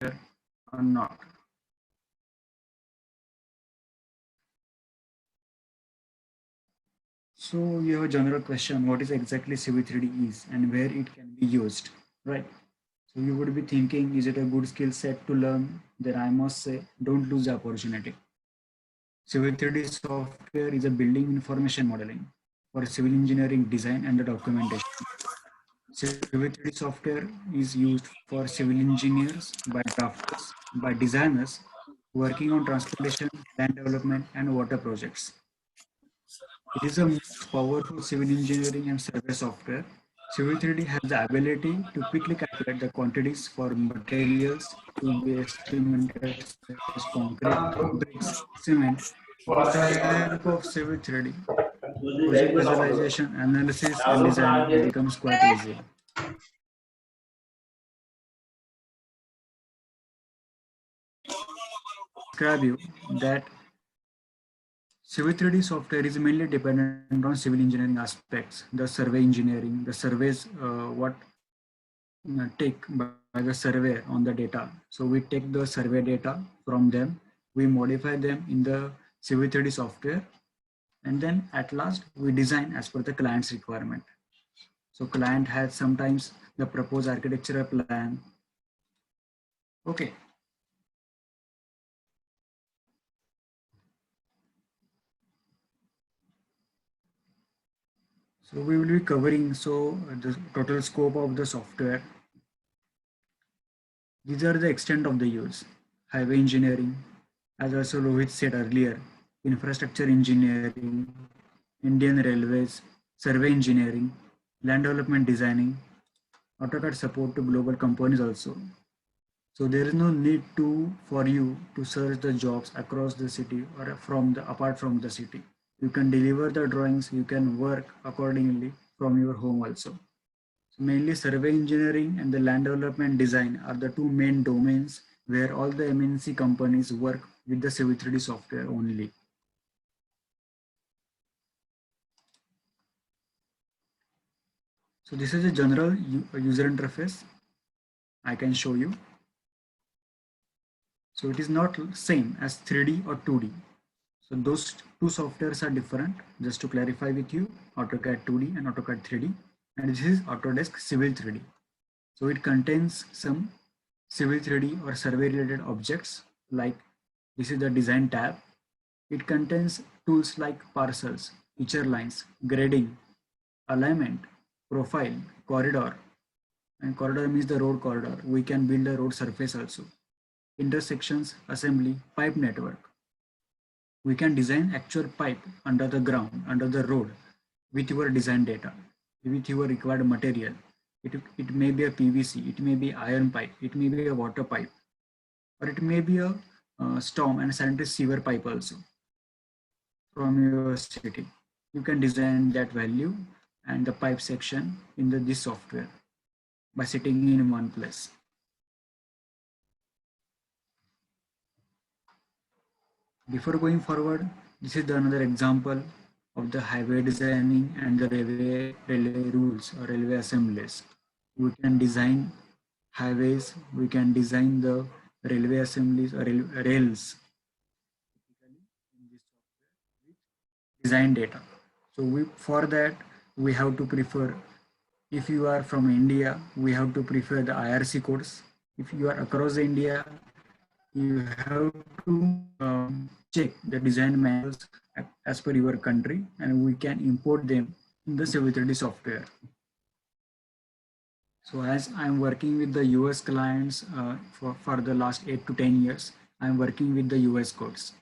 or not? So you have a general question, what is exactly CV3D is and where it can be used, right? So you would be thinking, is it a good skill set to learn? Then I must say, don't lose the opportunity. CV3D software is a building information modeling for civil engineering design and the documentation. CV3D software is used for civil engineers, by drafters, by designers working on transportation, land development, and water projects. It is the most powerful civil engineering and survey software. Civil 3D has the ability to quickly calculate the quantities for materials to be estimated such as concrete, bricks, cement. With the help of Civil 3D, project visualization, analysis, and design becomes quite easy. Describe you that Civil 3D software is mainly dependent on civil engineering aspects, the survey engineering, the surveys, what take by the surveyor on the data. So we take the survey data from them, we modify them in the Civil 3D software, and then at last we design as per the client's requirement. So client has sometimes the proposed architectural plan. Okay. So we will be covering the total scope of the software. These are the extent of the use. Highway engineering, as also Rohit said earlier, infrastructure engineering, Indian Railways, survey engineering, land development designing, Autocad support to global companies also. So there is no need for you to search the jobs across the city or apart from the city. You can deliver the drawings, you can work accordingly from your home also. So mainly survey engineering and the land development design are the two main domains where all the MNC companies work with the Civil 3D software only. So this is a general user interface. I can show you. So it is not same as 3D or 2D. So those two softwares are different. Just to clarify with you, AutoCAD 2D and AutoCAD 3D. And this is Autodesk Civil 3D. So it contains some Civil 3D or survey related objects, like this is the design tab. It contains tools like parcels, feature lines, grading, alignment, profile, corridor, and corridor means the road corridor. We can build a road surface also. Intersections, assembly, pipe network. We can design actual pipe under the ground, under the road, with your design data, with your required material. It may be a PVC, it may be iron pipe, it may be a water pipe, or it may be a storm and sanitary sewer pipe also from your city. You can design that value and the pipe section in this software by sitting in one place. Before going forward, this is another example of the highway designing and the railway rules or railway assemblies. We can design highways, we can design the railway assemblies or rails design data. So for that, we have to prefer, if you are from India, we have to prefer the IRC codes. If you are across India, you have to check the design manuals as per your country, and we can import them in the Civil 3D software. So as I'm working with the US clients for the last 8 to 10 years, I'm working with the US codes.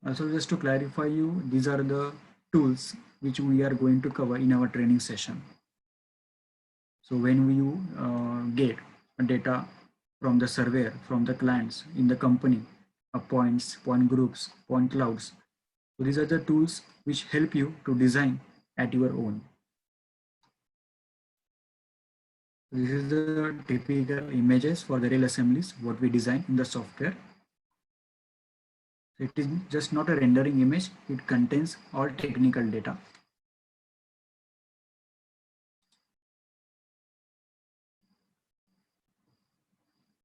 Also, just to clarify you, these are the tools which we are going to cover in our training session. So when you get data from the surveyor, from the clients in the company, points, point groups, point clouds. So these are the tools which help you to design at your own. This is the typical images for the rail assemblies, what we design in the software. So it is just not a rendering image, it contains all technical data.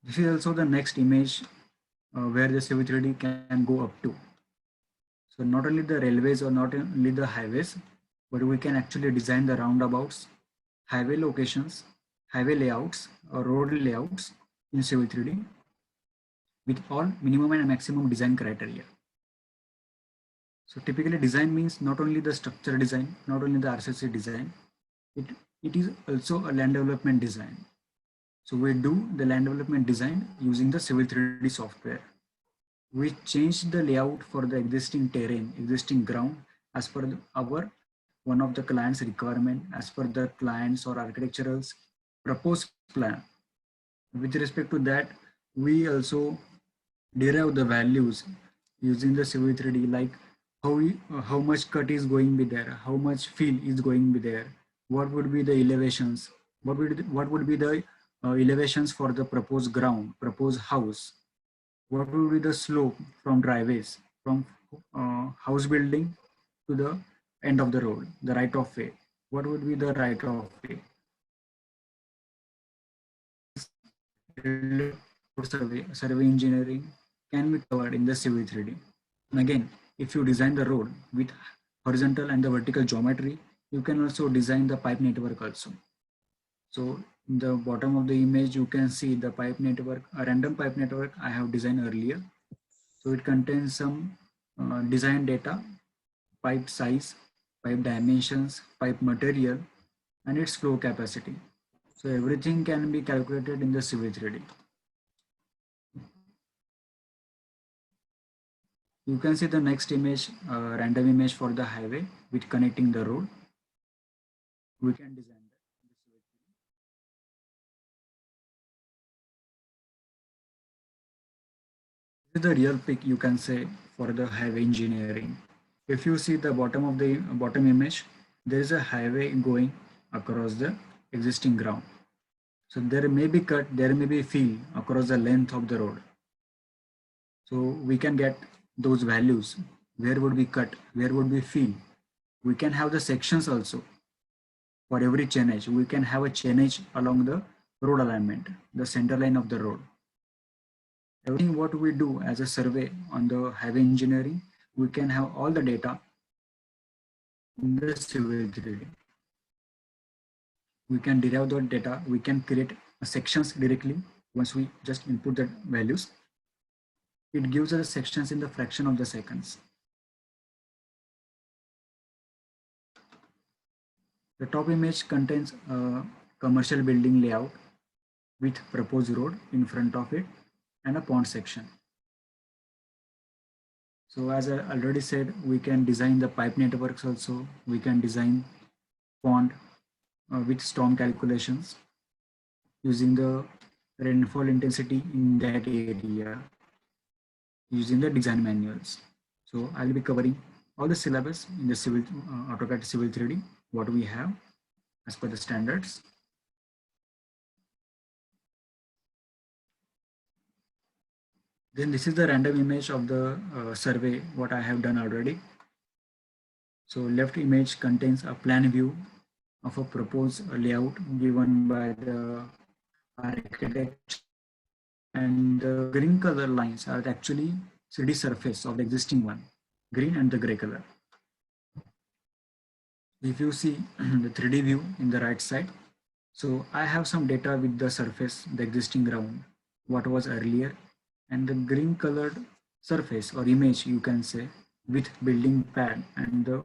This is also the next image where the Civil 3D can go up to. So not only the railways or not only the highways, but we can actually design the roundabouts, highway locations, highway layouts or road layouts in Civil 3D with all minimum and maximum design criteria. So typically design means not only the structure design, not only the RCC design, it, it is also a land development design. So we do the land development design using the Civil 3D software. We change the layout for the existing terrain, existing ground as per our one of the client's requirement, as per the client's or architectural's proposed plan. With respect to that, we also derive the values using the Civil 3D, like how much cut is going to be there, how much fill is going to be there, what would be the elevations, what would be the elevations for the proposed ground, proposed house, what would be the slope from driveways, from house building to the end of the road, the right of way, what would be the right of way. Survey engineering can be covered in the Civil 3D. And again, if you design the road with horizontal and the vertical geometry, you can also design the pipe network also. So in the bottom of the image, you can see the pipe network, a random pipe network I have designed earlier. So it contains some design data, pipe size, pipe dimensions, pipe material, and its flow capacity. So everything can be calculated in the Civil 3D. You can see the next image, random image for the highway with connecting the road. We can design that. This is the real pic, you can say, for the highway engineering. If you see the bottom of the bottom image, there is a highway going across the existing ground. So there may be cut, there may be fill across the length of the road. So we can get those values. Where would be cut? Where would be fill? We can have the sections also. For every chainage, we can have a chainage along the road alignment, the center line of the road. Everything what we do as a survey on the highway engineering, we can have all the data in the Civil 3D. We can derive the data, we can create sections directly once we just input the values. It gives us sections in the fraction of the seconds. The top image contains a commercial building layout with proposed road in front of it and a pond section. So as I already said, we can design the pipe networks also. We can design pond with storm calculations using the rainfall intensity in that area using the design manuals. So I'll be covering all the syllabus in the civil AutoCAD Civil 3D, what we have as per the standards. Then this is the random image of the survey, what I have done already. So left image contains a plan view of a proposed layout given by the architect, and the green color lines are actually 3D surface of the existing one, green and the gray color. If you see the 3D view in the right side, so I have some data with the surface, the existing ground, what was earlier, and the green colored surface or image, you can say, with building pad and the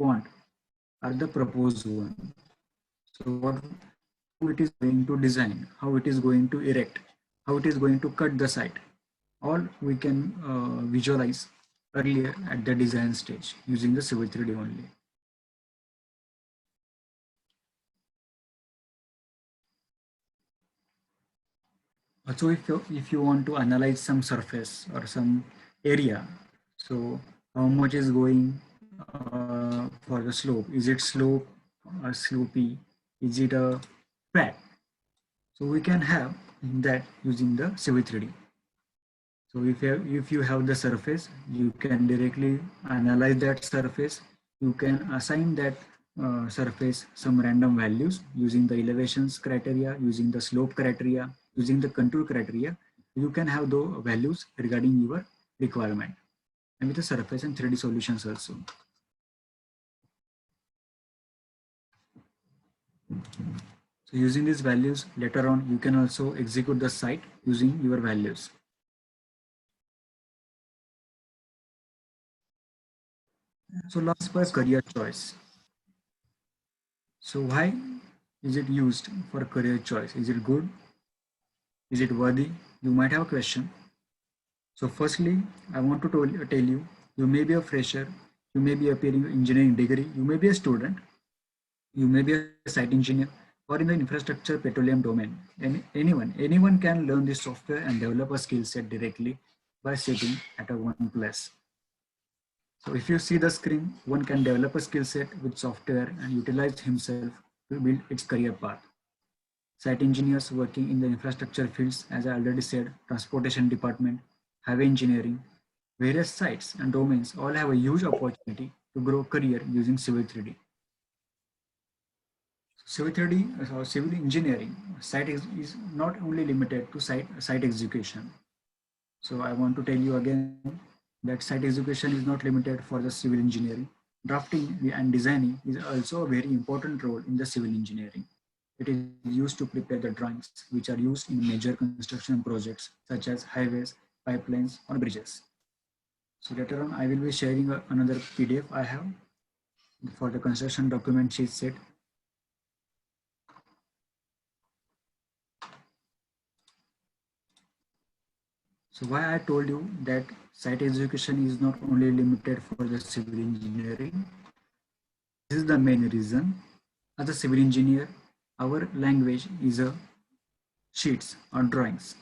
pond are the proposed one. So what it is going to design, how it is going to erect, how it is going to cut the site, all we can visualize earlier at the design stage using the Civil 3D only. Also, if you want to analyze some surface or some area, so how much is going for the slope? Is it slope or slopey? Is it a flat? So we can have that using the Civil 3D. So if you have the surface, you can directly analyze that surface. You can assign that surface some random values using the elevations criteria, using the slope criteria, using the contour criteria. You can have the values regarding your requirement and with the surface and 3D solutions also. So using these values later on, you can also execute the site using your values. So last for career choice. So why is it used for career choice? Is it good? Is it worthy? You might have a question. So firstly, I want to tell you, you may be a fresher, you may be appearing engineering degree, you may be a student, you may be a site engineer, or in the infrastructure petroleum domain. And anyone can learn this software and develop a skill set directly by sitting at a one place. So if you see the screen, one can develop a skill set with software and utilize himself to build its career path. Site engineers working in the infrastructure fields, as I already said, transportation department, highway engineering, various sites and domains all have a huge opportunity to grow career using Civil 3D. Civil 3D or civil engineering site is not only limited to site execution. So I want to tell you again that site execution is not limited for the civil engineering. Drafting and designing is also a very important role in the civil engineering. It is used to prepare the drawings which are used in major construction projects such as highways, pipelines, or bridges. So later on, I will be sharing another PDF I have for the construction document sheet set. So why I told you that site execution is not only limited for the civil engineering. This is the main reason. As a civil engineer, our language is a sheets or drawings.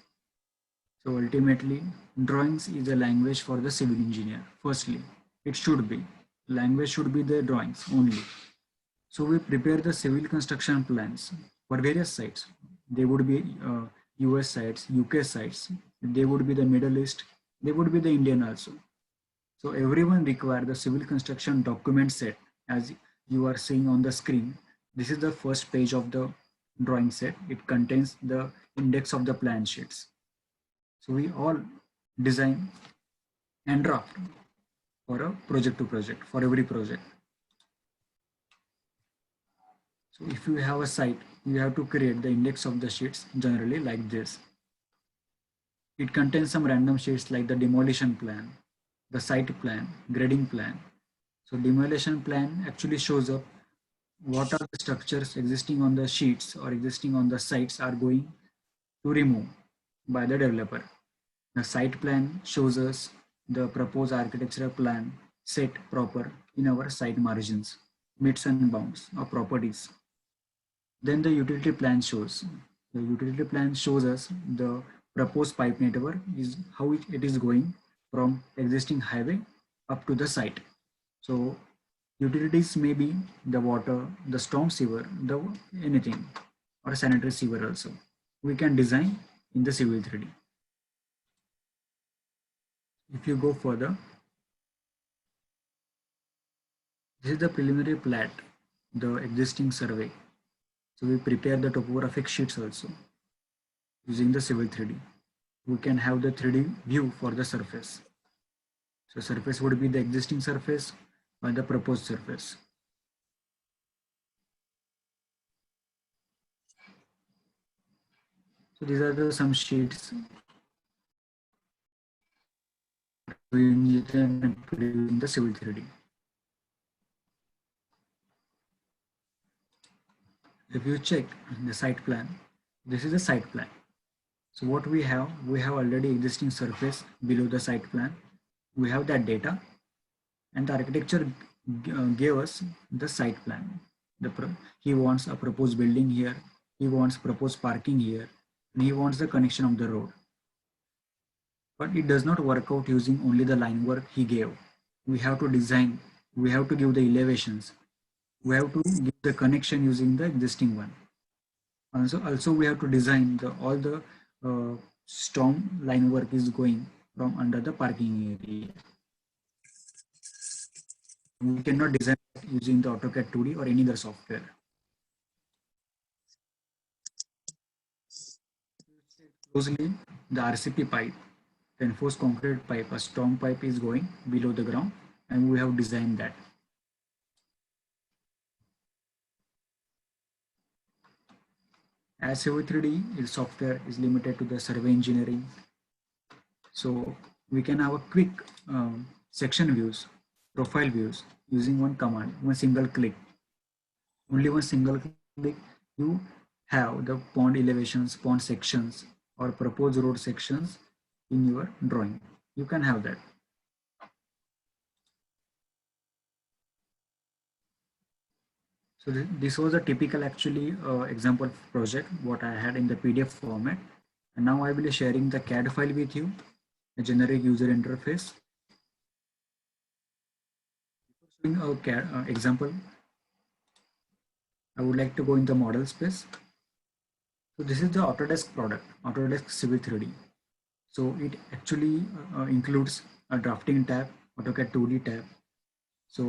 So ultimately, drawings is a language for the civil engineer. Firstly, it should be. Language should be the drawings only. So we prepare the civil construction plans for various sites. They would be US sites, UK sites, they would be the Middle East, they would be the Indian also. So everyone require the civil construction document set as you are seeing on the screen. This is the first page of the drawing set. It contains the index of the plan sheets. So we all design and draft for a project to project, for every project. So if you have a site, you have to create the index of the sheets generally like this. It contains some random sheets like the demolition plan, the site plan, grading plan. So demolition plan actually shows up what are the structures existing on the sheets or existing on the sites are going to remove by the developer. The site plan shows us the proposed architectural plan set proper in our site margins, mids and bounds or properties. Then the utility plan shows. The utility plan shows us the proposed pipe network is how it is going from existing highway up to the site. So utilities may be the water, the storm sewer, the anything or sanitary sewer also. We can design in the Civil 3D. If you go further, this is the preliminary plat, the existing survey. So we prepare the topographic sheets also using the Civil 3D. We can have the 3D view for the surface. So surface would be the existing surface or the proposed surface. So these are the some sheets in the Civil 3D. If you check the site plan, this is the site plan. So what we have already existing surface below the site plan. We have that data and the architecture gave us the site plan. He wants a proposed building here. He wants proposed parking here. And he wants the connection of the road. But it does not work out using only the line work he gave. We have to design. We have to give the elevations. We have to give the connection using the existing one. Also we have to design all the storm line work is going from under the parking area. We cannot design using the AutoCAD 2D or any other software. Closely, the RCP pipe, reinforced concrete pipe, a strong pipe is going below the ground, and we have designed that. As Civil 3D is software is limited to the survey engineering, so we can have a quick section views, profile views using one command, one single click. Only one single click, you have the pond elevations, pond sections, or proposed road sections in your drawing. You can have that. So this was a typical actually example project what I had in the PDF format. And now I will be sharing the CAD file with you, a generic user interface. Showing a CAD example, I would like to go in the model space. So this is the Autodesk product, Autodesk Civil 3D. So it actually includes a drafting tab, AutoCAD 2D tab. So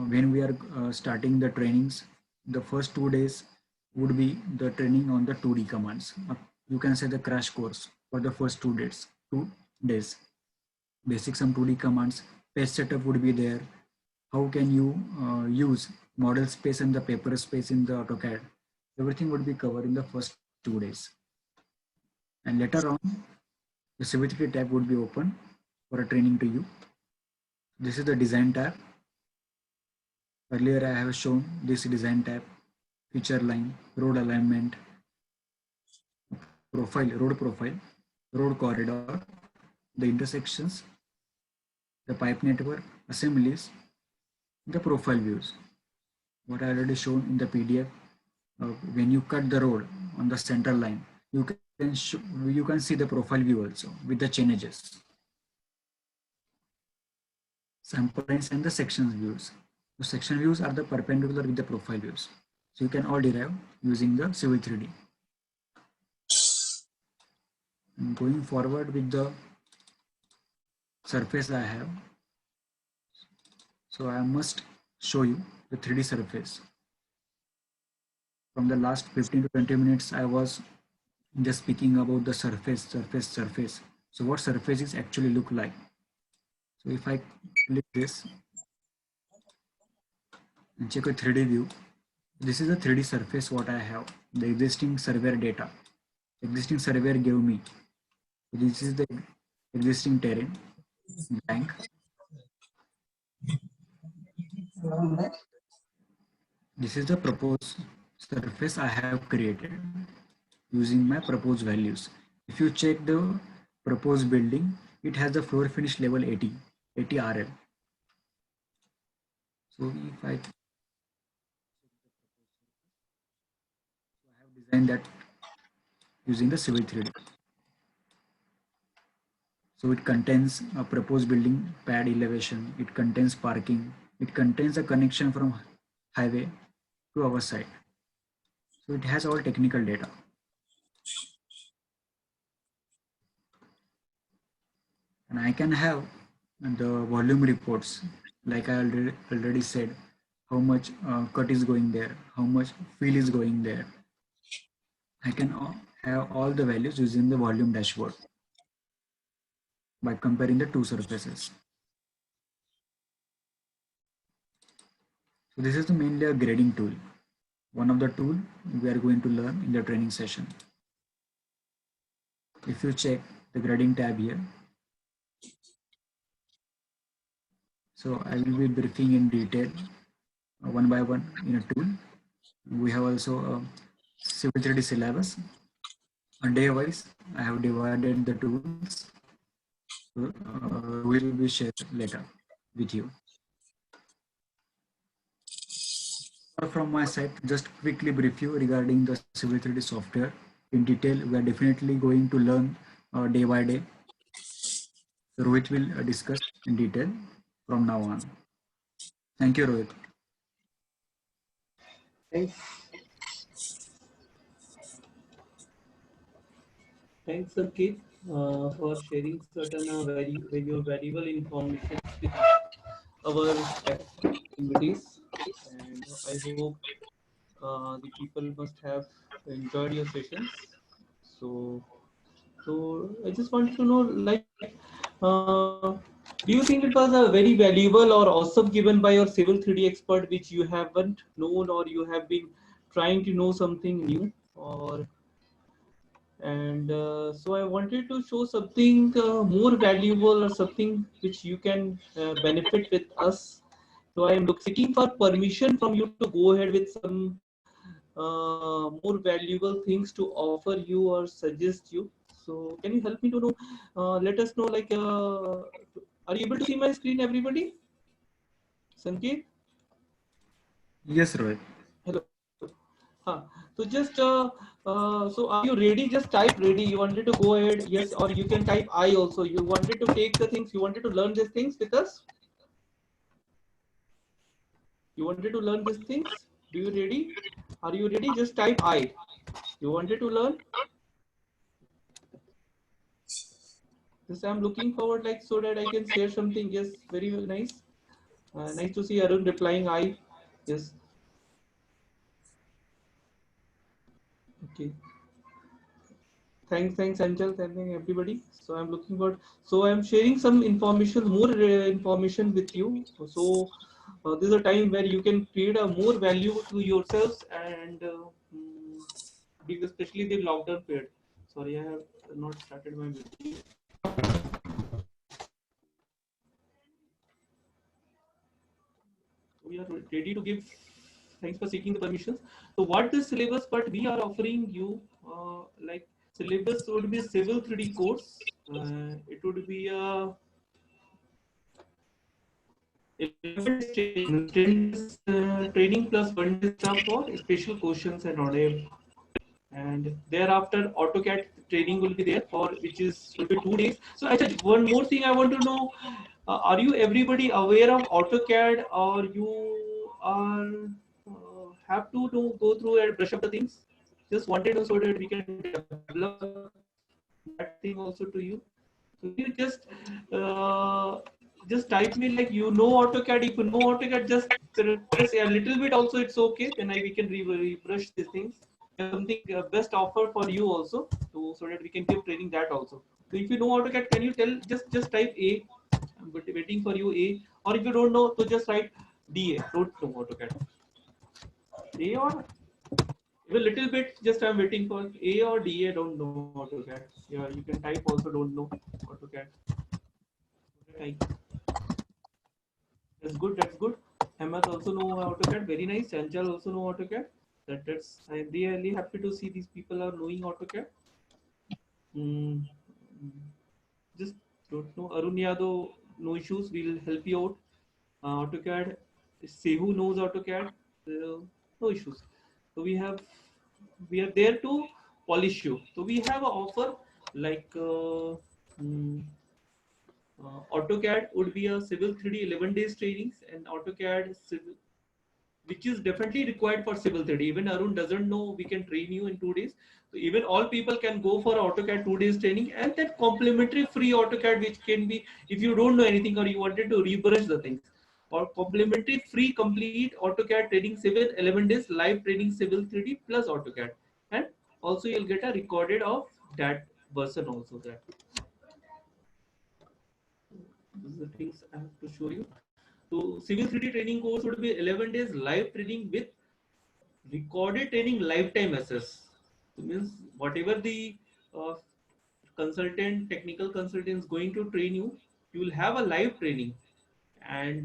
when we are starting the trainings, the first 2 days would be the training on the 2D commands. You can say the crash course for the first 2 days. 2 days. Basic some 2D commands. Page setup would be there. How can you use model space and the paper space in the AutoCAD? Everything would be covered in the first 2 days. And later on, the Civil 3D tab would be open for a training to you. This is the design tab. Earlier I have shown this design tab, feature line, road alignment, profile, road corridor, the intersections, the pipe network, assemblies, the profile views. What I already shown in the PDF, when you cut the road on the center line, you can see the profile view also with the chain edges, sample lines and the sections views. The section views are the perpendicular with the profile views. So you can all derive using the Civil 3D. And going forward with the surface I have. So I must show you the 3D surface. From the last 15 to 20 minutes, I was just speaking about the surface. So what surfaces actually look like. So if I click this and check a 3D view, this is a 3D surface what I have, the existing surveyor data. Existing surveyor gave me. This is the existing terrain, blank. This is the proposed surface I have created using my proposed values. If you check the proposed building, it has the floor finish level 80 RL. So if I have designed that using the Civil 3D. So it contains a proposed building pad elevation, it contains parking, it contains a connection from highway to our site. So it has all technical data. And I can have the volume reports, like I already said, how much cut is going there, how much fill is going there. I can have all the values using the volume dashboard by comparing the two surfaces. So this is mainly a grading tool. One of the tool we are going to learn in the training session. If you check the grading tab here, so I will be briefing in detail one by one in a tool. We have also a Civil 3D syllabus. On day wise, I have divided the tools. We will be shared later with you. From my side, just quickly brief you regarding the Civil 3D software in detail. We are definitely going to learn day by day. Rohit will discuss in detail from now on. Thank you, Rohit. Thanks. Thanks, Sarkis. for sharing certain very valuable information with our activities. And I hope the people must have enjoyed your sessions. So, so I just wanted to know, like, do you think it was a very valuable or awesome given by your civil 3D expert, which you haven't known, or you have been trying to know something new, or and so I wanted to show something more valuable or something which you can benefit with us. So I am seeking for permission from you to go ahead with some more valuable things to offer you or suggest you. So can you help me to know? Let us know. Like, are you able to see my screen, everybody? Sanket? Yes, Rohit. Hello. Huh. So just so are you ready? Just type ready. You wanted to go ahead, yes, or you can type I also. You wanted to take the things. You wanted to learn these things with us. You wanted to learn these things. Do you ready? Are you ready? Just type I. You wanted to learn. Yes, I'm looking forward, like, so that I can share something. Yes, very well, nice. Nice to see Arun replying I. Yes. Okay. Thanks, Angel. Thank everybody. So I'm looking for. So I'm sharing some information, more information with you. So this is a time where you can create a more value to yourselves and because especially the lockdown period. Sorry, I have not started my video. We are ready to give. Thanks for seeking the permissions. So what this syllabus, but we are offering you like syllabus would be civil 3D course. It would be a 11 days training, means 10 days training plus 1 day stuff for special questions and order. And thereafter AutoCAD training will be there for which is will be 2 days. So actually one more thing I want to know, are you everybody aware of AutoCAD, or you are have to go through and brush up the things? Just wanted to so that we can develop that thing also to you. So can you just type me like you know AutoCAD? If you know AutoCAD, just press a little bit. Also, it's okay. Then we can refresh these things. We have something best offer for you also, so that we can give training that also. So if you know AutoCAD, can you tell? Just type A. I'm waiting for you A. Or if you don't know, so just write DA. Don't know AutoCAD. A or even little bit. Just I'm waiting for A or DA. Don't know AutoCAD. Yeah, you can type also. Don't know AutoCAD. Type. That's good. That's good. Ahmed also know AutoCAD. Very nice. Chanchal also know AutoCAD. That's I'm really happy to see these people are knowing AutoCAD. Mm, just don't know. Arun Yadav, no issues. We'll help you out. AutoCAD. Sehu knows AutoCAD. No issues. So we are there to polish you. So we have an offer like mm, AutoCAD would be a civil 3D 11 days trainings, and AutoCAD civil, which is definitely required for civil 3D. Even Arun doesn't know we can train you in 2 days. So even all people can go for AutoCAD 2 days training, and that complimentary free AutoCAD, which can be if you don't know anything or you wanted to rebrush the things, or complimentary free complete AutoCAD training civil 11 days live training civil 3D plus AutoCAD, and also you'll get a recorded of that version also. That these are the things I have to show you. So civil 3D training course would be 11 days live training with recorded training lifetime access. So means whatever the uh, consultant, technical consultant is going to train you, you will have a live training. And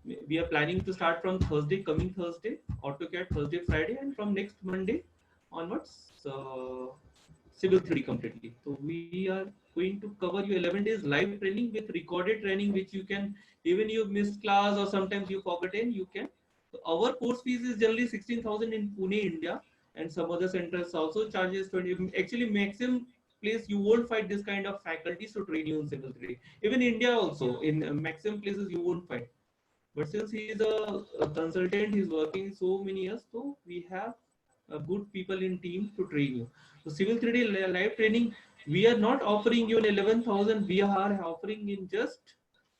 we are planning to start from Thursday, coming Thursday, AutoCAD Thursday, Friday, and from next Monday onwards, civil 3D completely. So we are going to cover you 11 days live training with recorded training, which you can, even you missed class or sometimes you forgotten, you can. So our course fees is generally 16,000 in Pune, India, and some other centers also charges 20. Actually, maximum place you won't find this kind of faculties to train you in civil 3D. Even India also, in maximum places you won't find. But since he is a consultant, he's working so many years, so we have good people in team to train you. So Civil 3D live training, we are not offering you in 11,000. We are offering in just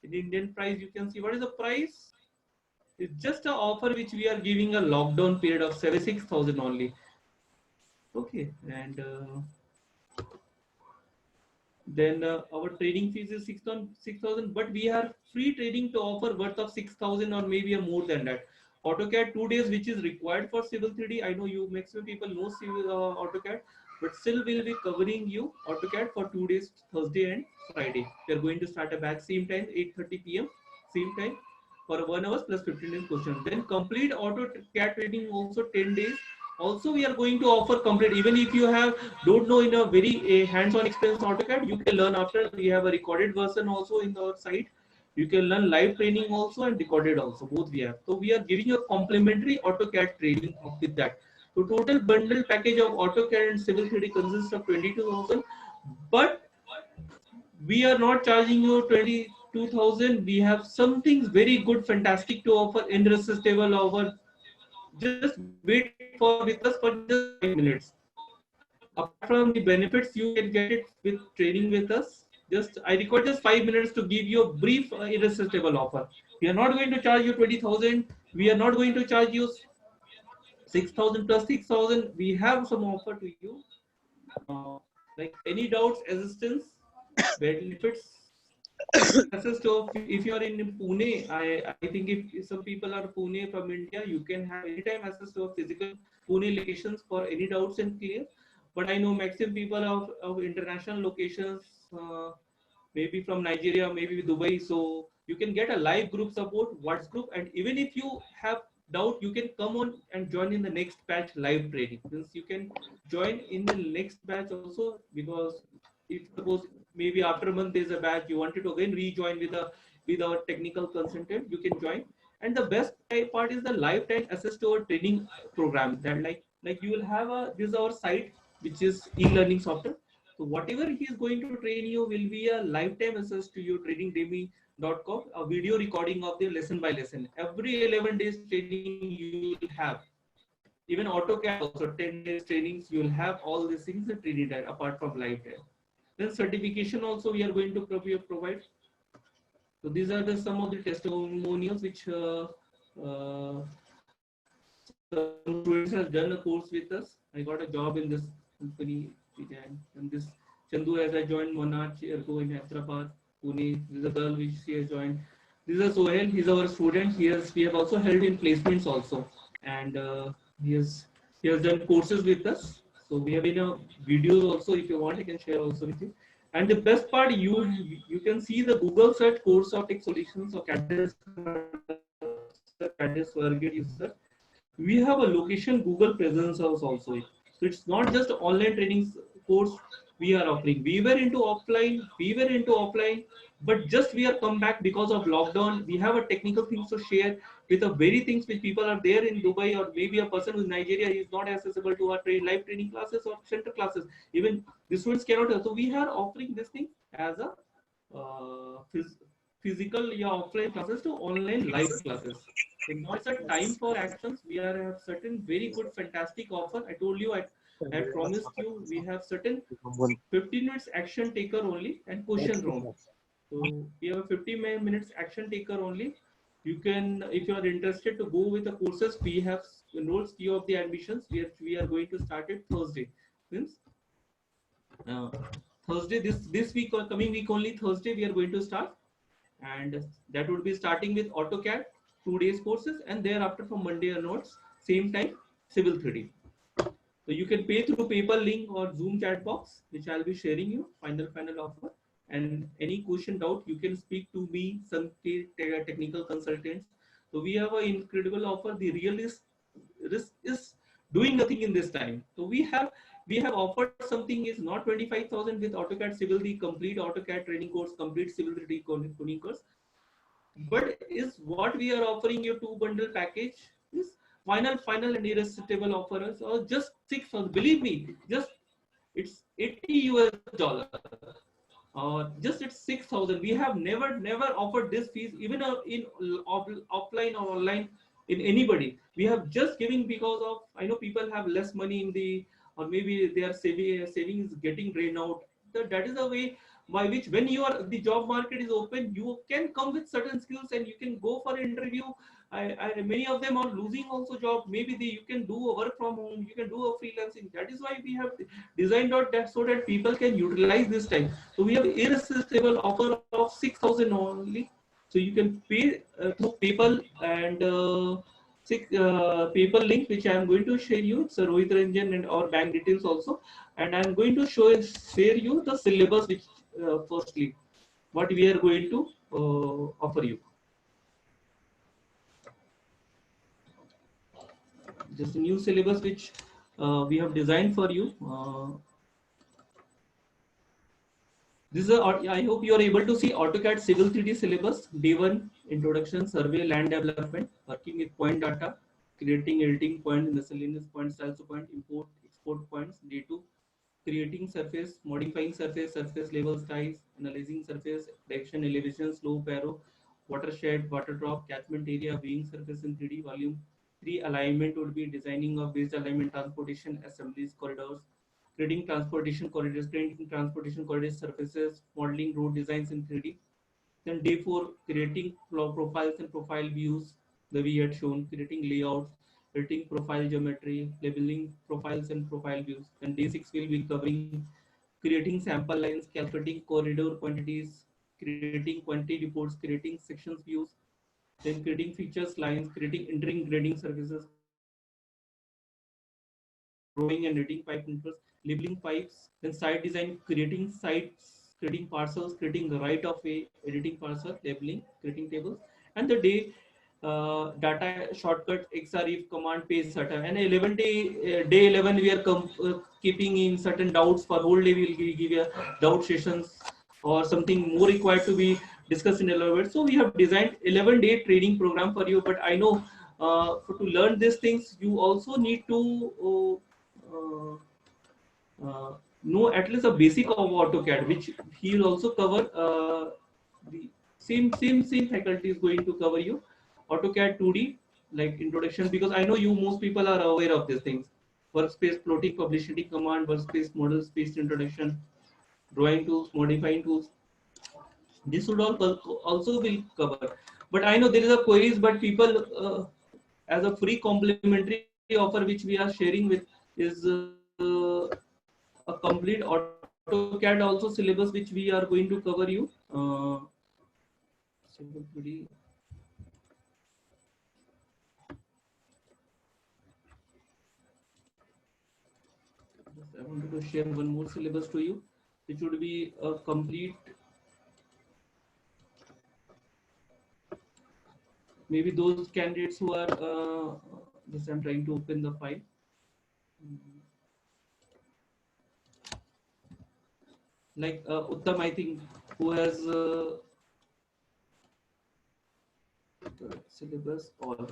in Indian price. You can see what is the price. It's just an offer which we are giving a lockdown period of 76,000 only. Okay, and then our training fees is 6,000, but we have free training to offer worth of 6,000 or maybe a more than that. AutoCAD 2 days, which is required for Civil 3D. I know you maximum people know Civil AutoCAD, but still we'll be covering you AutoCAD for 2 days, Thursday and Friday. We are going to start a batch same time, 8:30 p.m. same time for 1 hour plus 15 days question. Then complete AutoCAD training also 10 days. Also, we are going to offer complete. Even if you have don't know in a very hands-on experience AutoCAD, you can learn after. We have a recorded version also in our site. You can learn live training also and recorded also. Both we have. So we are giving you a complimentary AutoCAD training with that. So total bundle package of AutoCAD and Civil 3D consists of 22,000. But we are not charging you 22,000. We have something very good, fantastic to offer, irresistible offer. Just wait for with us for just 5 minutes. Apart from the benefits, you can get it with training with us. Just I require just 5 minutes to give you a brief irresistible offer. We are not going to charge you 20,000. We are not going to charge you 6,000 plus 6,000. We have some offer to you. Like any doubts, assistance, benefits, access to if you are in Pune, I think if some people are Pune from India, you can have anytime access to a physical Pune locations for any doubts and clear. But I know maximum people of international locations, maybe from Nigeria, maybe Dubai. So you can get a live group support, WhatsApp group, and even if you have doubt, you can come on and join in the next batch live training. Means you can join in the next batch also, because if suppose maybe after a month there's a batch you wanted to again rejoin with our technical consultant, you can join. And the best part is the lifetime access to our training program. That like you will have a this is our site which is e-learning software. So whatever he is going to train you will be a lifetime access to your trainingdemy.com, a video recording of the lesson by lesson. Every 11 days training you will have. Even AutoCAD also 10 days trainings, you will have all these things that training apart from lifetime. Then certification also we are going to provide. So these are the some of the testimonials which some students have done a course with us. I got a job in this company, and this Chandu as I joined Monarch Airco in Hyderabad, Pune. This is a girl which she has joined. This is Sohail. He's our student. We have also held in placements also, and he has done courses with us. So we have in a videos also. If you want, I can share also with you. And the best part, you can see the Google search course of tech solutions of Cadence user. We have a location Google presence also. So it's not just online training course we are offering. We were into offline, but just we are come back because of lockdown. We have a technical things to share with the very things which people are there in Dubai, or maybe a person who's in Nigeria is not accessible to our live training classes or center classes. Even the students cannot. So we are offering this thing as a physical offline classes to online live classes. So now it's a time for actions. We are have certain very good, fantastic offer. I told you, I promised you, we have certain 15 minutes action taker only and question round. So we have a 15 minutes action taker only. You can, if you are interested to go with the courses, we have enrolled few of the admissions. We are going to start it Thursday. Means uh, Thursday this week or coming week only Thursday we are going to start, and that would be starting with AutoCAD 2 days courses, and thereafter from Monday onwards same time Civil 3D. So you can pay through PayPal link or Zoom chat box, which I'll be sharing you final offer. And any question doubt, you can speak to me, some technical consultants. So we have an incredible offer. The real risk is doing nothing in this time. So we have offered something is not 25,000 with AutoCAD Civil, the complete AutoCAD training course, complete Civil 3D training course. But is what we are offering you two bundle package is final and irresistible offers, or just 6,000. Believe me, just it's $80 or just it's 6,000. We have never offered this fees even in offline or online in anybody. We have just giving because of, I know people have less money in the, or maybe their savings getting drained out. That is a way by which when you are, the job market is open, you can come with certain skills and you can go for interview. Many of them are losing also job. Maybe you can do a work from home, you can do a freelancing. That is why we have designed out that, so that people can utilize this time. So we have irresistible offer of 6,000 only. So you can pay through PayPal, and PayPal link which I am going to share you. It's a Rohit Ranjan and our bank details also, and I am going to share you the syllabus which firstly what we are going to offer you. Just a new syllabus which we have designed for you. This is I hope you are able to see AutoCAD Civil 3D syllabus. Day 1 Introduction, Survey, Land Development, Working with Point Data, Creating Editing Points, Miscellaneous Points, Styles of Point, Import, Export Points. Day 2 Creating Surface, Modifying Surface, Surface Level Styles, Analyzing Surface, Direction, Elevation, Slope, Arrow, Watershed, Water Drop, Catchment Area, Viewing Surface in 3D. Volume 3 Alignment would be designing of based alignment, transportation, assemblies, corridors, creating transportation corridors, creating transportation corridor surfaces, modeling road designs in 3D. Then day 4, creating profiles and profile views, the we had shown, creating layouts, creating profile geometry, labeling profiles and profile views. Then day 6 will be covering creating sample lines, calculating corridor quantities, creating quantity reports, creating sections views, then creating features lines, creating entering grading services, creating pipes, drawing and reading pipe networks, labeling pipes, then site design, creating sites, creating parcels, creating the right of way, editing parcel, labeling, creating tables, and the day data shortcut xref command page setup. And 11 day 11 we are keeping in certain doubts. For whole day we will give you doubt sessions or something more required to be discussed in 11. So we have designed 11-day training program for you. But I know to learn these things you also need to know at least a basic of AutoCAD, which he will also cover. The same faculty is going to cover you AutoCAD 2D like introduction, because I know you most people are aware of these things. Workspace floating publicity command, workspace model space introduction, drawing tools, modifying tools. This would all also will cover. But I know there is a queries, but people as a free complimentary offer which we are sharing with is a complete AutoCAD also syllabus which we are going to cover you. I wanted to share one more syllabus to you, which would be a complete. Maybe those candidates who are this I'm trying to open the file. Like Uttam, I think, who has syllabus all.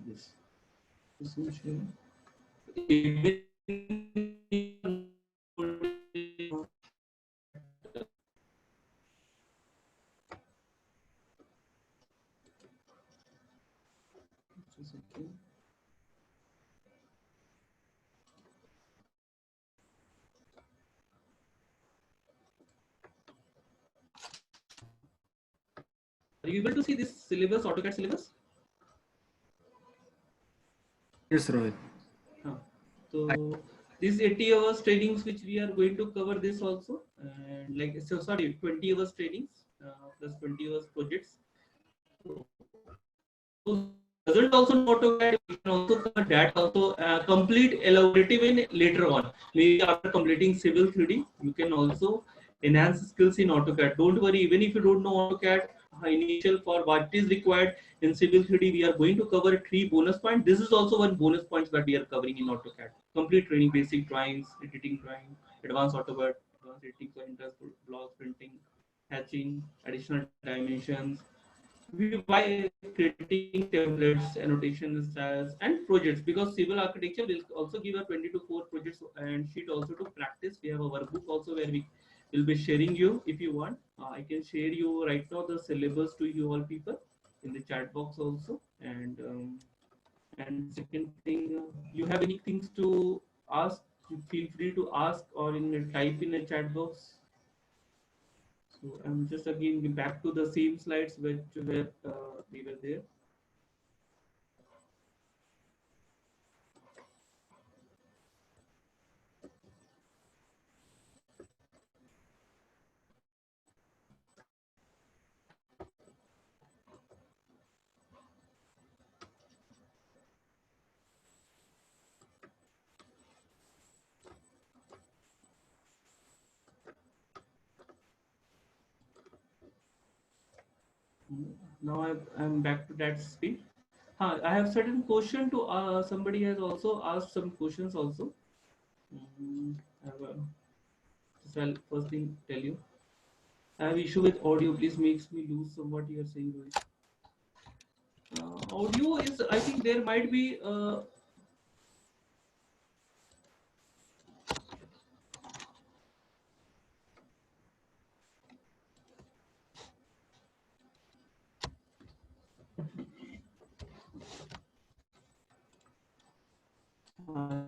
This will share. Are you able to see this syllabus, AutoCAD syllabus? Yes, Rohit. So these 80 hours trainings which we are going to cover this also, and like so sorry 20 hours trainings plus 20 hours projects. So those who doesn't also know AutoCAD, we can also cover that also complete elaborative in later on. Maybe after completing Civil 3D, you can also enhance skills in AutoCAD. Don't worry, even if you don't know AutoCAD, initial for what is required in Civil 3D, we are going to cover 3 bonus points. This is also one bonus points that we are covering in AutoCAD. Complete training, basic drawings, editing drawing, advanced AutoCAD, advanced editing for interest, blocks, printing, hatching, additional dimensions, by creating templates, annotation styles, and projects. Because civil architecture will also give a 20 to 4 projects and sheet also to practice. We have a workbook also where we will be sharing you if you want. I can share you right now the syllabus to you all people. in the chat box also. And second thing, you have any things to ask, you feel free to ask or type in a chat box. So I'm just again back to the same slides where we were there. Now I'm back to that speed. I have certain question to somebody has also asked some questions also. I have just I'll first thing tell you. I have issue with audio. Please makes me lose somewhat you are saying. Rohit. Audio is, I think there might be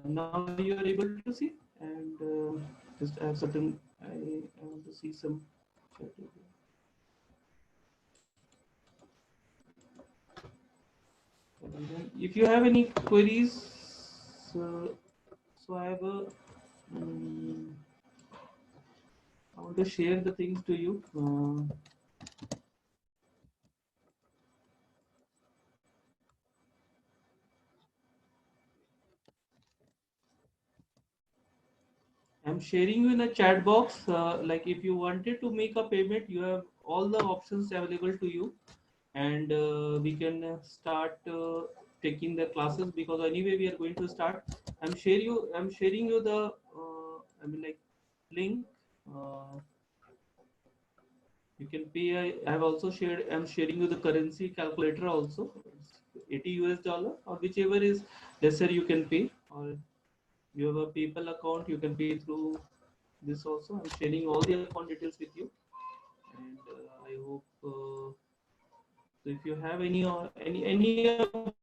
now you are able to see, and just I have certain I want to see some chat. If you have any queries, so I have a I want to share the things to you. I'm sharing you in a chat box. Like if you wanted to make a payment, you have all the options available to you, and we can start taking the classes, because anyway we are going to start. I'm sharing you the I mean like link. Uh, you can pay. I have also shared. I'm sharing you the currency calculator also. It's 80 US dollar or whichever is lesser you can pay, or you have a PayPal account, you can pay through this also. I'm sharing all the account details with you, and I hope. So if you have any of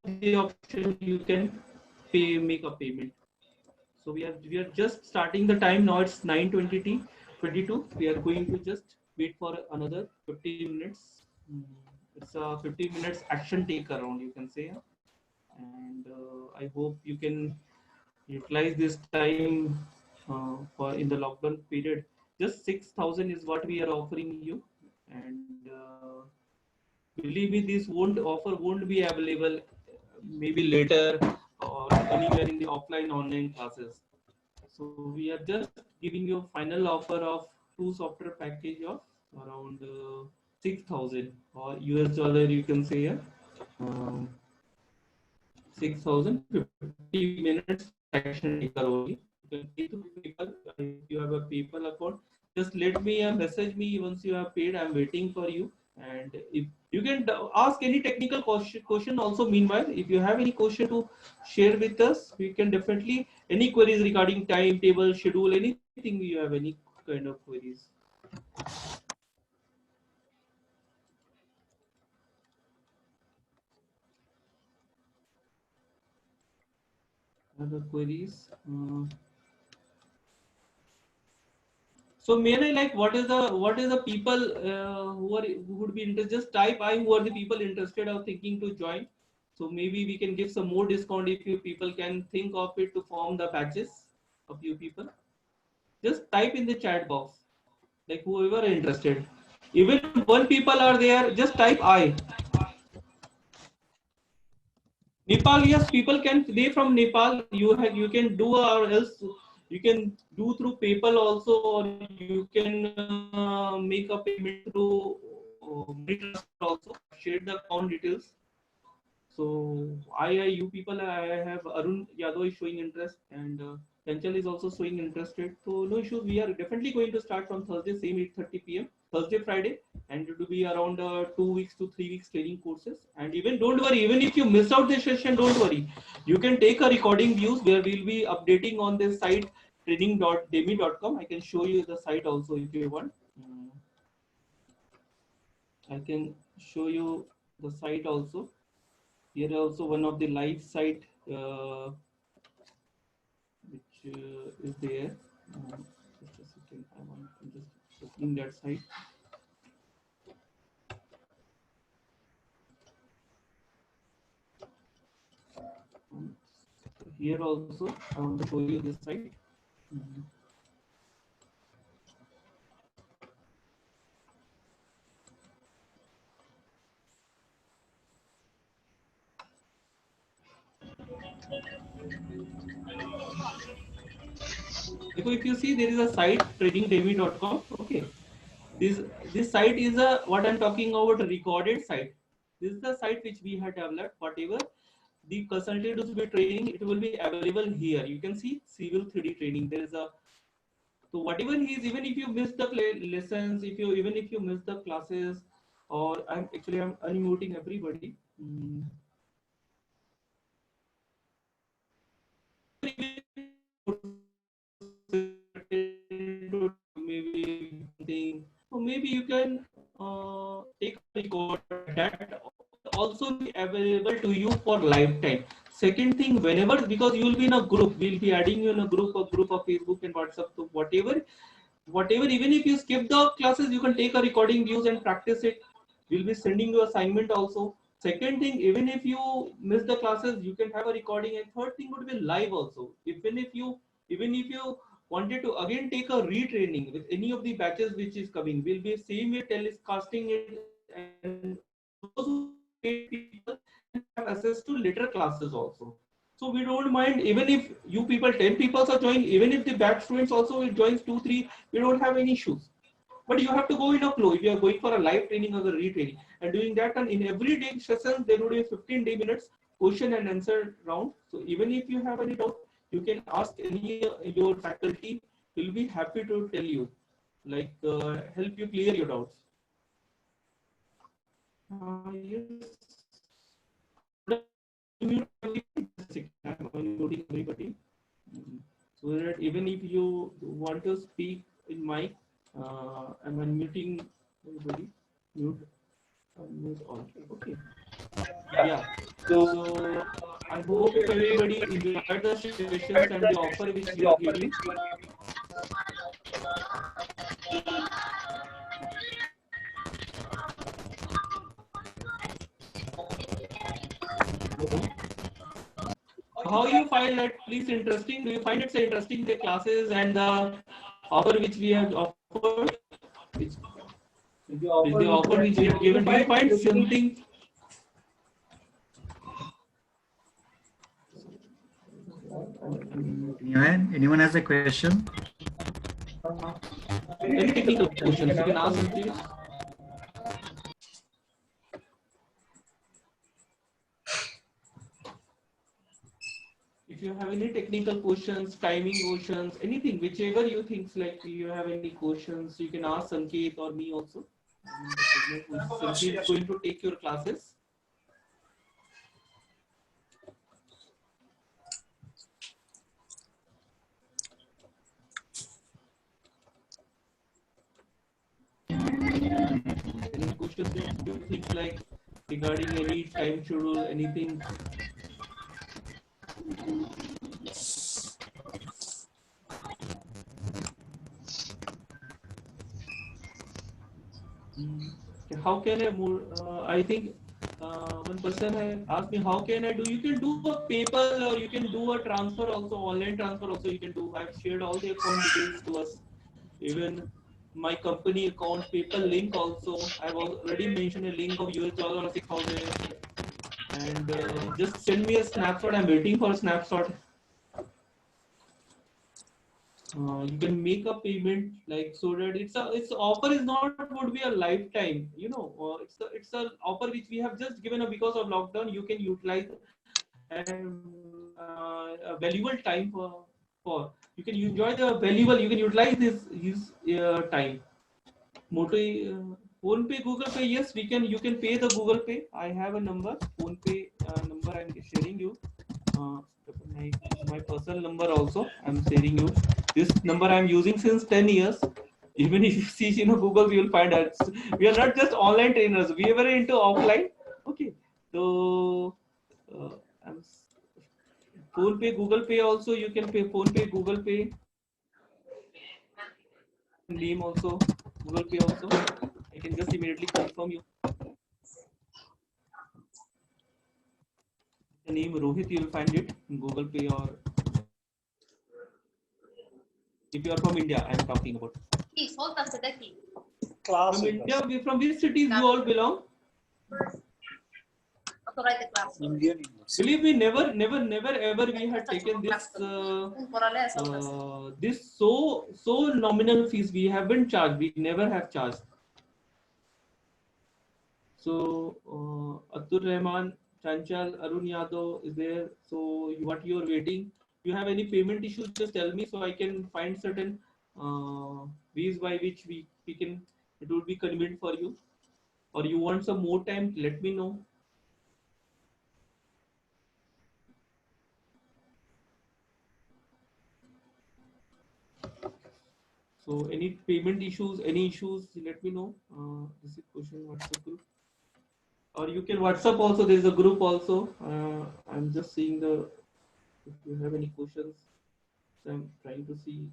the option, you can make a payment. So we are just starting the time now. It's 9:22. We are going to just wait for another 15 minutes. It's a 15 minutes action take around, you can say, and I hope you can utilize this time for in the lockdown period. Just 6,000 is what we are offering you, and believe me, this won't offer won't be available maybe later or anywhere in the offline online classes. So we are just giving you a final offer of two software package of around 6,000 or US dollar, you can say. Um, 6,050 minutes action taker only. You can pay through PayPal. If you have a PayPal account, just let me message me once you have paid. I'm waiting for you. And if you can ask any technical question also. Meanwhile, if you have any question to share with us, we can definitely any queries regarding timetable, schedule, anything you have any kind of queries. Other queries. So mainly like what is the people who would be interested? Just type I who are the people interested or thinking to join. So maybe we can give some more discount if you people can think of it to form the batches of you people. Just type in the chat box like whoever are interested. Even one people are there, just type I. Nepal, yes, people can. They from Nepal. You can do or else you can do through PayPal also, or you can make a payment through money transfer also. Share the account details. So you people, I have Arun Yadav is showing interest, and Chanchal is also showing interested. So no issue. We are definitely going to start from Thursday, same 8:30 p.m. Thursday, Friday, and it will be around 2 weeks to 3 weeks training courses. And even don't worry, even if you miss out this session, don't worry. You can take a recording views where we'll be updating on this site training.demi.com. I can show you the site also if you want. I can show you the site also. Here also one of the live site which is there. Just a second, I want to just opening that site. Here also I want to show you this site. So if you see, there is a site tradingdemy.com. Okay, this site is a what I'm talking about, a recorded site. This is the site which we have developed. Whatever the consultant will be training, it will be available here. You can see civil 3D training. There is a, so whatever he is, even if you miss the lessons, if you even if you miss the classes, or I'm unmuting everybody. Maybe something, so maybe you can take a record that also be available to you for lifetime. Second thing, whenever, because you will be in a group, we'll be adding you in a group of Facebook and WhatsApp. So whatever, even if you skip the classes, you can take a recording, use and practice it. We'll be sending you assignment also. Second thing, even if you miss the classes, you can have a recording. And third thing would be live also. Even if you wanted to again take a retraining with any of the batches which is coming, we'll be same way telecasting it, and those who paid people have access to later classes also. So we don't mind, even if you people 10 people are joining, even if the batch students also will join 2 3, we don't have any issues. But you have to go in a flow. If you are going for a live training or a retraining and doing that, and in every day session there would be 15 day minutes question and answer round. So even if you have any doubt, you can ask any your faculty. Will be happy to tell you, like help you clear your doubts. Yes. I'm unmuting everybody. So that even if you want to speak in mic, I'm unmuting everybody. Mute all. Okay. Yeah. So I hope everybody enjoyed the sessions and the offer which we are giving. How you find that, please, interesting? Do you find it interesting, the classes and the offer which we have offered? Which is the offer which we have given? Do you find something? Anyone has a question? Any technical questions you can ask them, please. If you have any technical questions, timing questions, anything, whichever you think, like you have any questions, you can ask Sanket or me also. Sanket is going to take your classes. Any questions that you think, like regarding any time schedule, anything? How can I move? I think one person has asked me, how can I do? You can do a PayPal, or you can do a transfer also, online transfer also you can do. I've shared all the account details to us. Even my company account PayPal link also. I've already mentioned a link of $6,000 and just send me a snapshot. I'm waiting for a snapshot. You can make a payment, like, so that it's offer is not would be a lifetime. It's a offer which we have just given because of lockdown. You can utilize a valuable time for you can enjoy the valuable. You can utilize this time. Moto, Phone Pay, Google Pay. Yes, we can. You can pay the Google Pay. I have a number. Phone Pay number. I'm sharing you. Uh, my personal number also. I'm sharing you. This number I'm using since 10 years. Even if you see Google, you will find that we are not just online trainers. We were into offline. So I'm Phone Pay, Google Pay also you can pay Phone Pay, Google Pay, and name also Google Pay also. I can just immediately confirm you. The name Rohit, you will find it in Google Pay, or if you are from India, I am talking about. From India, from which cities you all belong? Indian. Believe me, never ever we had taken this this so nominal fees. We haven't charged. We never have charged. So Atul Rahman, Chanchal, Arun Yadav is there. So what you are waiting? You have any payment issues? Just tell me so I can find certain ways by which we can. It would be convenient for you. Or you want some more time? Let me know. So any payment issues, any issues, let me know. This is question WhatsApp group. Or you can WhatsApp also. There is a group also. I'm just seeing the. If you have any questions, so I'm trying to see.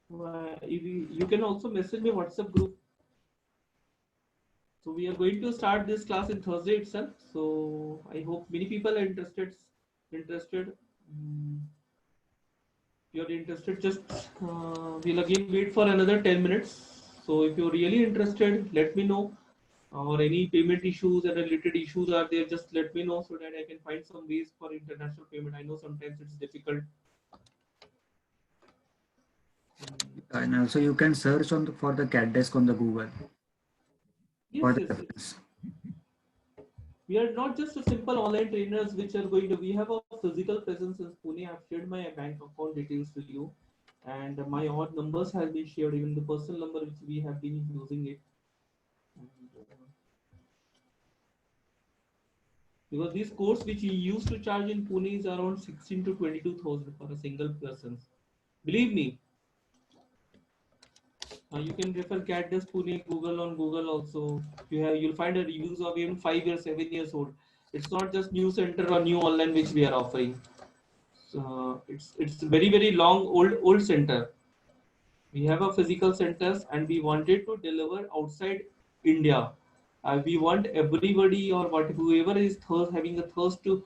You can also message me WhatsApp group. So we are going to start this class in Thursday itself. So I hope many people are interested. If you're interested, just we'll again wait for another 10 minutes. So if you're really interested, let me know. Or any payment issues and related issues are there, just let me know so that I can find some ways for international payment. I know sometimes it's difficult. And also you can search on for the cat desk on the Google. Yes, yes. We are not just a simple online trainers which are going to. We have a physical presence in Pune. I've shared my bank account details to you, and my odd numbers has been shared, even the personal number which we have been using it. And, because this course which we used to charge in Pune is around 16 to 22,000 for a single person. Believe me, you can refer Cat Desk Pune Google on Google also. You'll find a reviews of even 5 years, 7 years old. It's not just new center or new online which we are offering. So it's very long old center. We have a physical centers and we wanted to deliver outside India. We want everybody or whoever is having a thirst to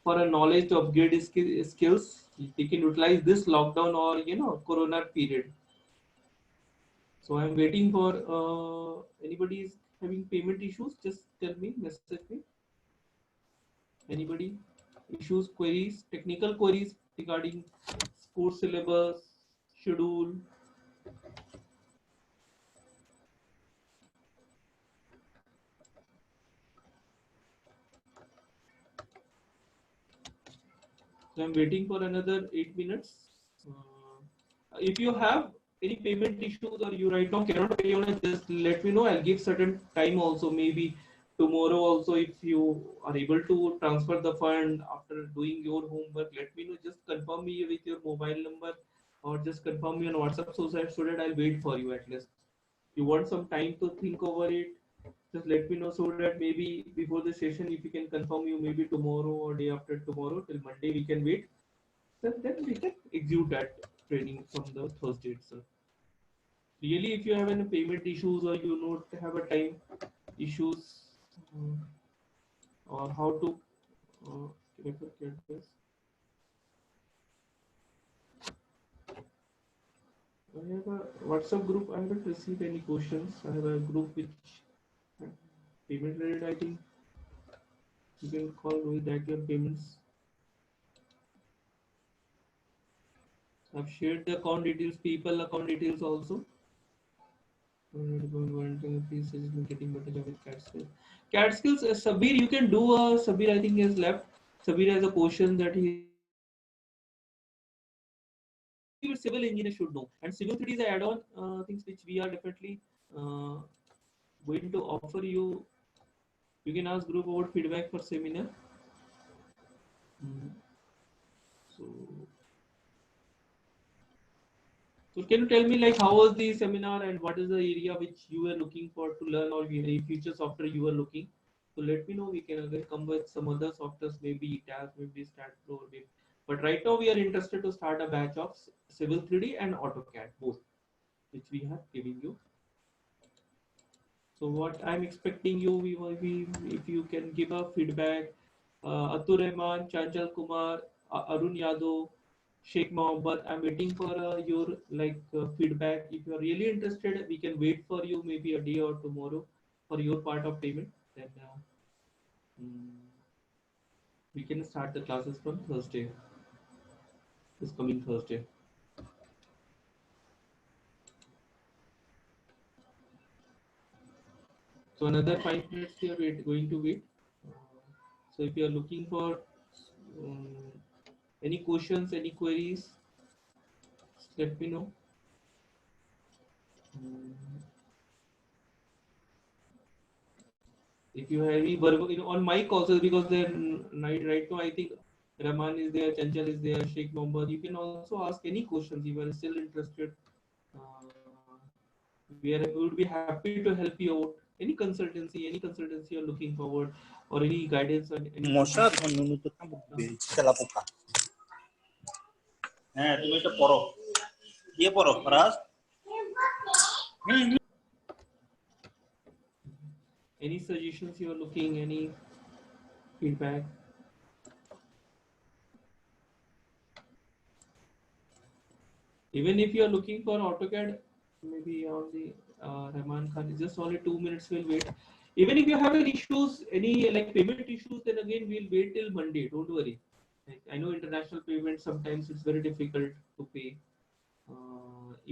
for a knowledge to upgrade his skills, they can utilize this lockdown or corona period. So I'm waiting for anybody is having payment issues. Just tell me, message me. Anybody issues, queries, technical queries regarding course syllabus, schedule. So I'm waiting for another 8 minutes. If you have any payment issues or you right now cannot pay on it, just let me know. I'll give certain time also, maybe tomorrow also, if you are able to transfer the fund after doing your homework. Let me know. Just confirm me with your mobile number or just confirm me on WhatsApp so that I'll wait for you at least. You want some time to think over it, just let me know so that maybe before the session, if you can confirm you maybe tomorrow or day after tomorrow till Monday, we can wait. Then we can execute that training from the Thursday itself. Really, if you have any payment issues or you not have a time issues uh, or how to uh, get this. I have a WhatsApp group. I haven't received any questions. I have a group which payment related. I think you can call with that your payments. I've shared the account details, people account details also. Getting better job with cat skills. Cat skills, Sabir, you can do Sabir, I think he has left. Sabir has a question that he is asking me. Civil engineer should know. And civil 3 is add-on things which we are definitely uh, going to offer you. You can ask group about feedback for seminar. So can you tell me like how was the seminar and what is the area which you were looking for to learn or any future software you were looking? So let me know. We can again come with some other softwares, maybe TAS, maybe StatPro, maybe. But right now we are interested to start a batch of Civil 3D and AutoCAD both, which we have giving you. So what I'm expecting you, we if you can give a feedback, Atul Rahman, Chanchal Kumar, Arun Yadav, Sheikh Mohammed. I'm waiting for your feedback. If you are really interested, we can wait for you maybe a day or tomorrow for your part of payment. Then mm, we can start the classes from Thursday, this coming Thursday. So another 5 minutes we are going to wait. So if you are looking for um, any questions, any queries, let me know. Mm, if you have any verbal, on mic also because they're right now I think Rahman is there, Chanchal is there, Sheikh Mohammed. You can also ask any questions if you are still interested. We would be happy to help you out. Any consultancy you're looking forward, or any guidance on any মশা suggestion. ধন্য তো তেলা পোকা হ্যাঁ তুমি এটা পড়ো দিয়ে পড়ো রাজ Any suggestions you are looking, any feedback. Even if you are looking for AutoCAD, maybe on the Rahman Khan, just only 2 minutes will wait. Even if you have any issues, any like payment issues, then again we'll wait till Monday. Don't worry. Like, I know international payment sometimes it's very difficult to pay.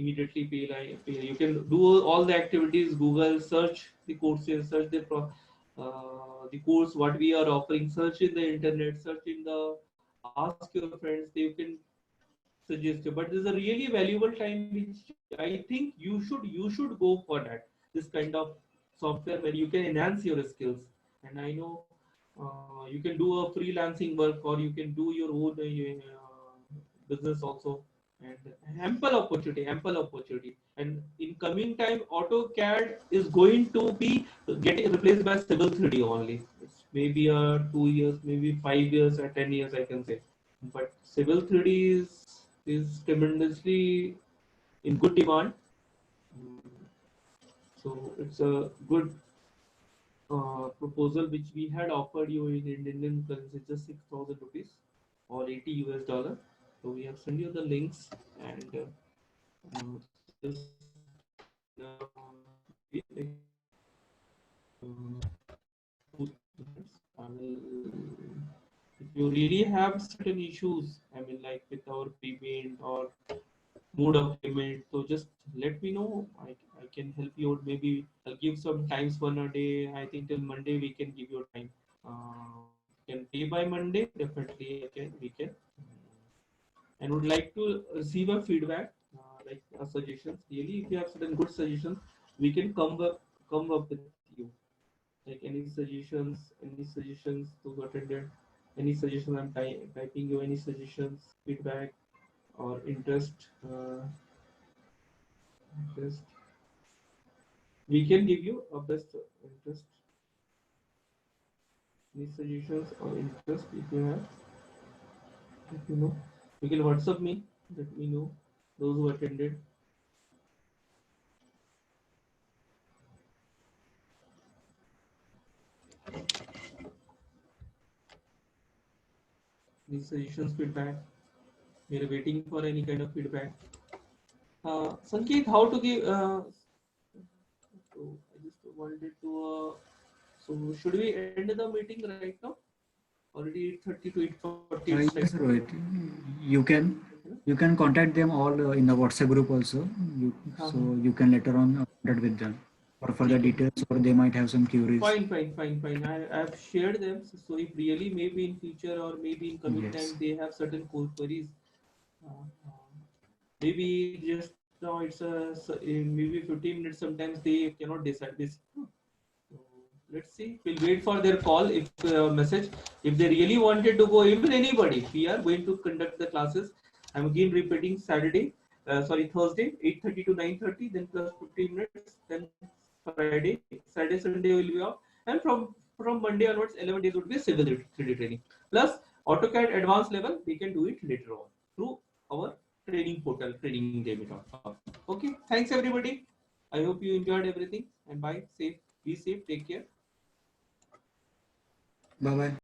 Immediately pay, like pay. You can do all the activities. Google search the courses, search the course what we are offering. Search in the internet, search in the ask your friends. They can suggest you, but there's a really valuable time which I think you should go for that, this kind of software where you can enhance your skills. And I know you can do a freelancing work or you can do your own business also. And ample opportunity. And in coming time AutoCAD is going to be getting replaced by Civil 3D only. It's maybe 2 years, maybe 5 years or 10 years I can say. But Civil 3D is tremendously in good demand. So it's a good proposal which we had offered you in Indian currency, just 6,000 rupees or 80 US dollar. So we have sent you the links and just in maybe like 2 minutes. I will, if you really have certain issues, I mean like with our payment or mode of payment, so just let me know. I can help you out. Maybe I'll give some times one a day. I think till Monday we can give you time. You can pay by Monday. Definitely, we can. And would like to receive a feedback, like suggestions. Really, if you have certain good suggestions, we can come up with you. Like any suggestions those attended, any suggestions I'm typing you, any suggestions, feedback, or interest, we can give you a best interest, any suggestions or interest if you have, let me know. You can WhatsApp me, let me know those who attended. Any suggestions, feedback, we are waiting for any kind of feedback. Sankeet, how to give so I just wanted to so should we end the meeting right now? Already 8:30 to 8:40 it's like. Yes, Rohit. You can you can contact them all in the WhatsApp group also. So you can later on contact with them for further details, or they might have some queries. Fine. I've shared them. So if really maybe in future or maybe in coming Yes. time they have certain core queries, uh, uh, maybe just now it's in maybe 15 minutes. Sometimes they cannot decide this. So let's see. We'll wait for their call. If message, if they really wanted to go, even anybody, we are going to conduct the classes. I'm again repeating Saturday, Thursday, 8:30 to 9:30, then plus 15 minutes, then Friday, Saturday, Sunday will be off, and from Monday onwards, 11 days would be civil 3D training. Plus AutoCAD advanced level, we can do it later on through our training portal, trainingdemo.com. Okay, thanks everybody. I hope you enjoyed everything, and bye. Safe, be safe, take care. Bye bye.